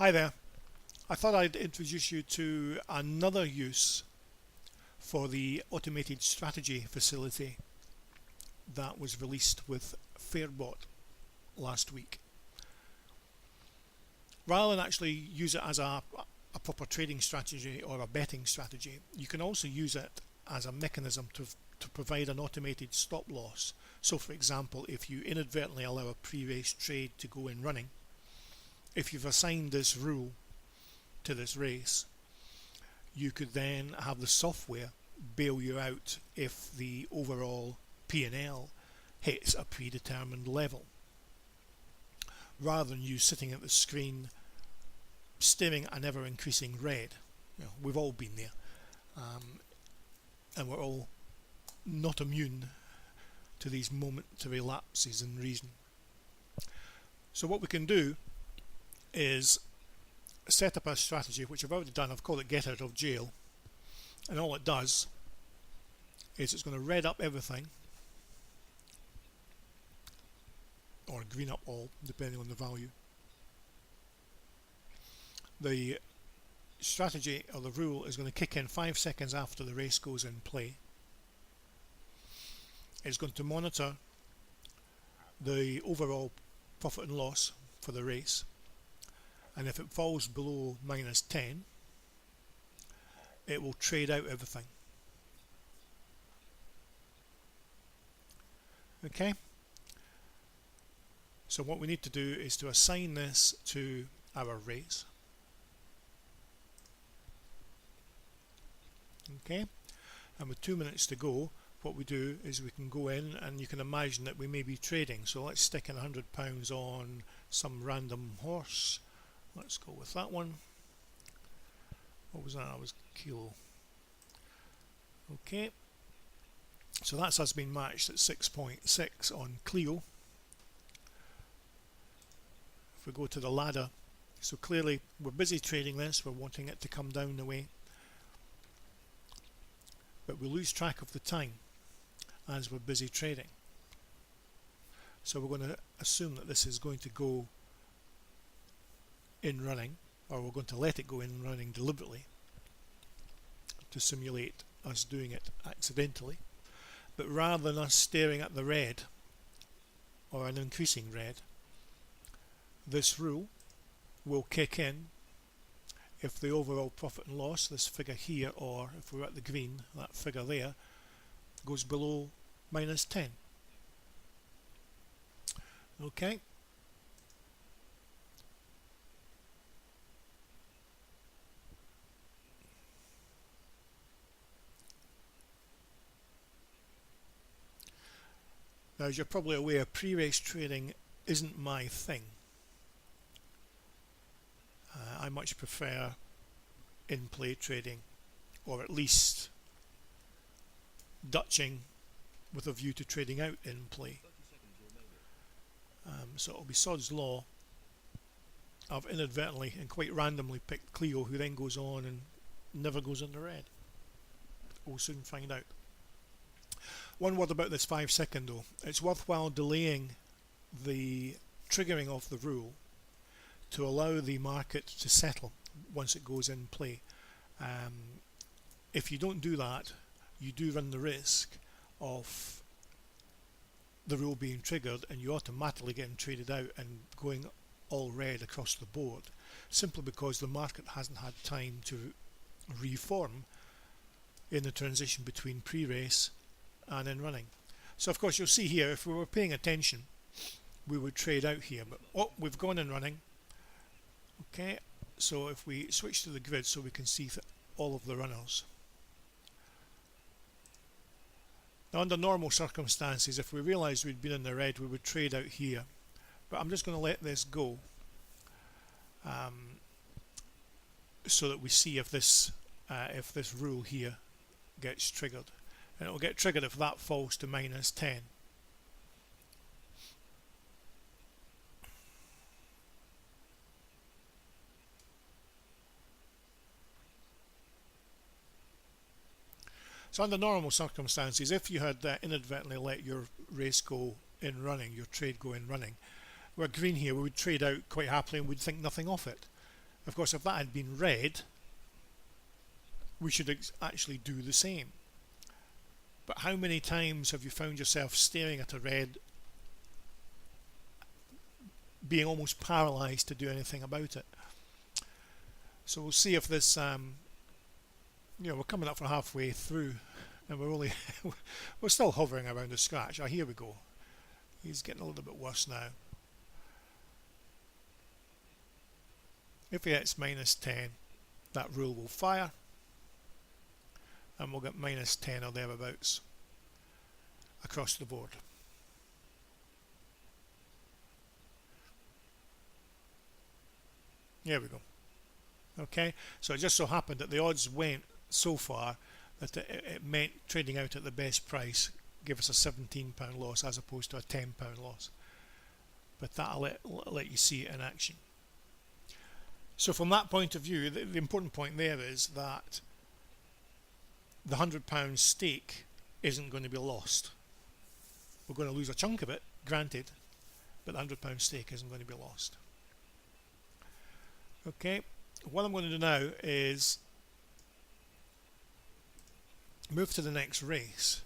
Hi there. I thought I'd introduce you to another use for the automated strategy facility that was released with Fairbot last week. Rather than actually use it as a proper trading strategy or a betting strategy, you can also use it as a mechanism to provide an automated stop loss. So for example, if you inadvertently allow a pre-race trade to go in running, if you've assigned this rule to this race, you could then have the software bail you out if the overall P&L hits a predetermined level, rather than you sitting at the screen staring at an ever increasing red. We've all been there, and we're all not immune to these momentary lapses in reason. So what we can do is set up a strategy, which I've already done. I've called it get out of jail, and all it does is it's going to red up everything, or green up all, depending on the value. The strategy or the rule is going to kick in 5 seconds after the race goes in play. It's going to monitor the overall profit and loss for the race, and if it falls below -10, it will trade out everything. Okay, so what we need to do is to assign this to our race. Okay, and with 2 minutes to go, what we do is we can go in, and you can imagine that we may be trading. So let's stick in £100 on some random horse. Let's go with that one. What was that? That was kilo. Okay, so that's us being matched at 6.6 on Clio. If we go to the ladder, so clearly we're busy trading this, we're wanting it to come down the way, but we lose track of the time as we're busy trading. So we're going to assume that this is going to go in running, or we're going to let it go in running deliberately to simulate us doing it accidentally. But rather than us staring at the red or an increasing red, this rule will kick in if the overall profit and loss, this figure here, or if we're at the green, that figure there, goes below -10. Okay. Now, as you're probably aware, pre-race trading isn't my thing. I much prefer in-play trading, or at least Dutching with a view to trading out in play. So it'll be sod's law. I've inadvertently and quite randomly picked Clio, who then goes on and never goes in the red. We'll soon find out. One word about this 5 second though. It's worthwhile delaying the triggering of the rule to allow the market to settle once it goes in play. If you don't do that, you do run the risk of the rule being triggered and you automatically getting traded out and going all red across the board, simply because the market hasn't had time to reform in the transition between pre-race and in running. So of course you'll see here, if we were paying attention, we would trade out here, but we've gone in running. Okay, so if we switch to the grid so we can see all of the runners. Now, under normal circumstances, if we realised we'd been in the red, we would trade out here, but I'm just going to let this go so that we see if this rule here gets triggered, and it will get triggered if that falls to -10. So under normal circumstances, if you had inadvertently let your race go in running, your trade go in running, we're green here, we would trade out quite happily and we'd think nothing of it. Of course, if that had been red, we should actually do the same. But how many times have you found yourself staring at a red, being almost paralyzed to do anything about it? So we'll see if this, we're coming up for halfway through, and we're still hovering around the scratch. Oh, here we go. He's getting a little bit worse now. If he hits -10, that rule will fire, and we'll get -10 or thereabouts across the board. There we go. Okay, so it just so happened that the odds went so far that it meant trading out at the best price give us a £17 loss as opposed to a £10 loss. But that'll let you see it in action. So from that point of view, the important point there is that the £100 stake isn't going to be lost. We're going to lose a chunk of it, granted, but the £100 stake isn't going to be lost. Okay, what I'm going to do now is move to the next race,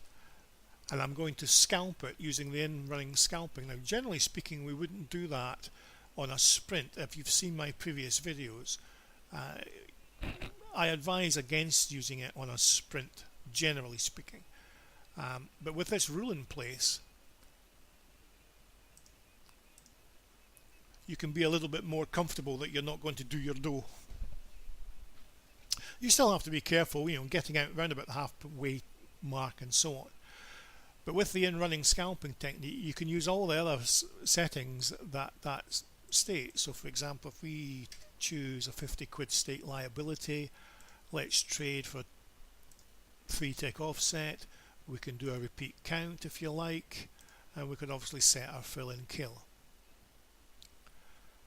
and I'm going to scalp it using the in-running scalping. Now, generally speaking, we wouldn't do that on a sprint. If you've seen my previous videos, I advise against using it on a sprint, generally speaking. But with this rule in place, you can be a little bit more comfortable that you're not going to do your dough. You still have to be careful, getting out round about the halfway mark and so on. But with the in-running scalping technique, you can use all the other settings that state. So for example, if we choose a 50 quid stake liability, let's trade for 3 tick offset, we can do a repeat count if you like, and we could obviously set our fill in kill.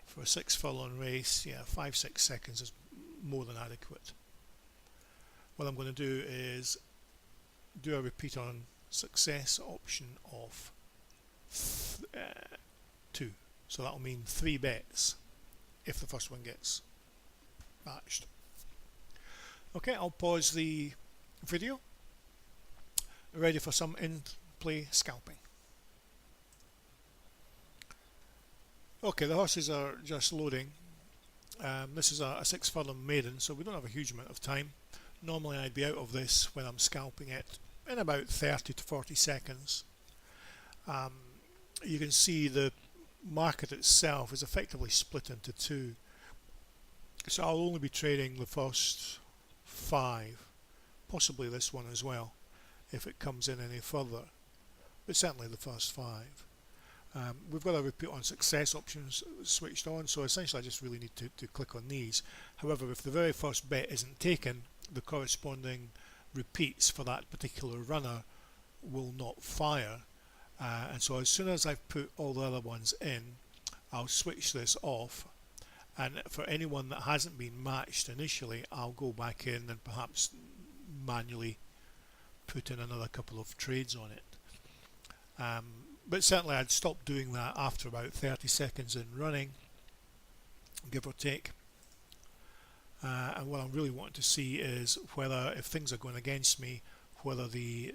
For a 6 furlong race, 5-6 seconds is more than adequate. What I'm going to do is do a repeat on success option of 2. So that'll mean 3 bets if the first one gets matched. Okay, I'll pause the video. Ready for some in-play scalping. Okay, the horses are just loading. This is a 6 furlong maiden, so we don't have a huge amount of time. Normally I'd be out of this when I'm scalping it in about 30 to 40 seconds. You can see the market itself is effectively split into 2. So I'll only be trading the first 5, possibly this one as well, if it comes in any further, but certainly the first 5. We've got a repeat on success options switched on, so essentially I just really need to click on these. However, if the very first bet isn't taken, the corresponding repeats for that particular runner will not fire, and so as soon as I've put all the other ones in, I'll switch this off, and for anyone that hasn't been matched initially, I'll go back in and perhaps manually put in another couple of trades on it. But certainly I'd stop doing that after about 30 seconds in running, give or take. And what I'm really wanting to see is whether, if things are going against me, whether the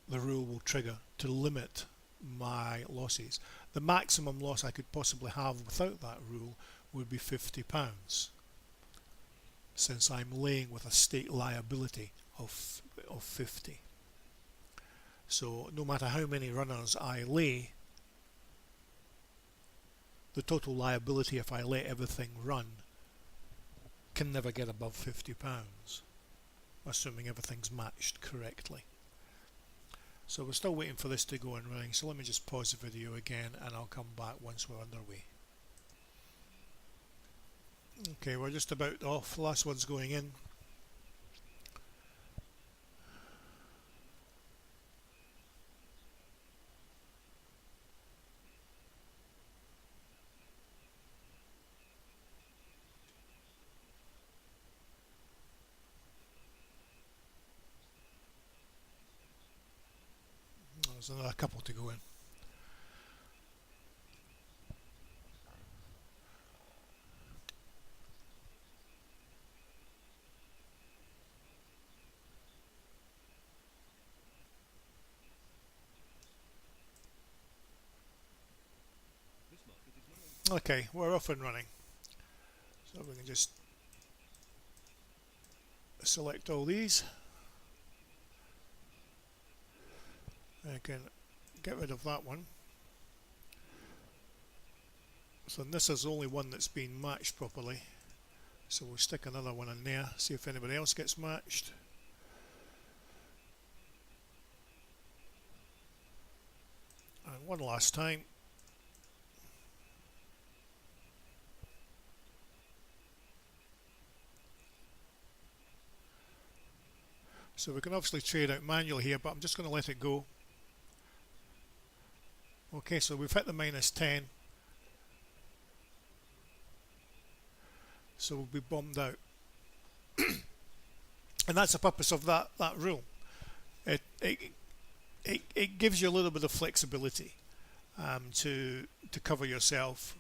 rule will trigger to limit my losses. The maximum loss I could possibly have without that rule would be £50, since I'm laying with a stake liability of 50. So no matter how many runners I lay, the total liability if I let everything run can never get above £50, assuming everything's matched correctly. So we're still waiting for this to go and running, so let me just pause the video again and I'll come back once we're underway. Okay, we're just about off, the last one's going in. There's another couple to go in. Okay, we're off and running. So we can just select all these. I can get rid of that one. So this is the only one that's been matched properly. So we'll stick another one in there, see if anybody else gets matched. And one last time. So we can obviously trade out manually here, but I'm just going to let it go. Okay, so we've hit the -10. So we'll be bombed out. And that's the purpose of that rule. It gives you a little bit of flexibility to cover yourself,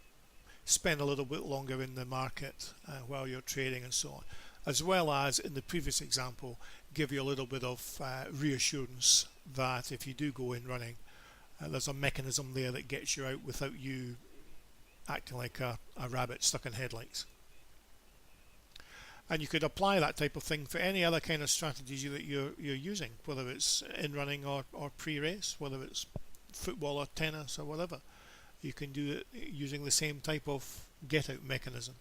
spend a little bit longer in the market while you're trading and so on, as well as in the previous example give you a little bit of reassurance that if you do go in running, there's a mechanism there that gets you out without you acting like a rabbit stuck in headlights. And you could apply that type of thing for any other kind of strategy that you're using, whether it's in running or pre-race, whether it's football or tennis or whatever. You can do it using the same type of get-out mechanism.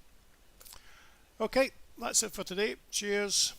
Okay, that's it for today. Cheers.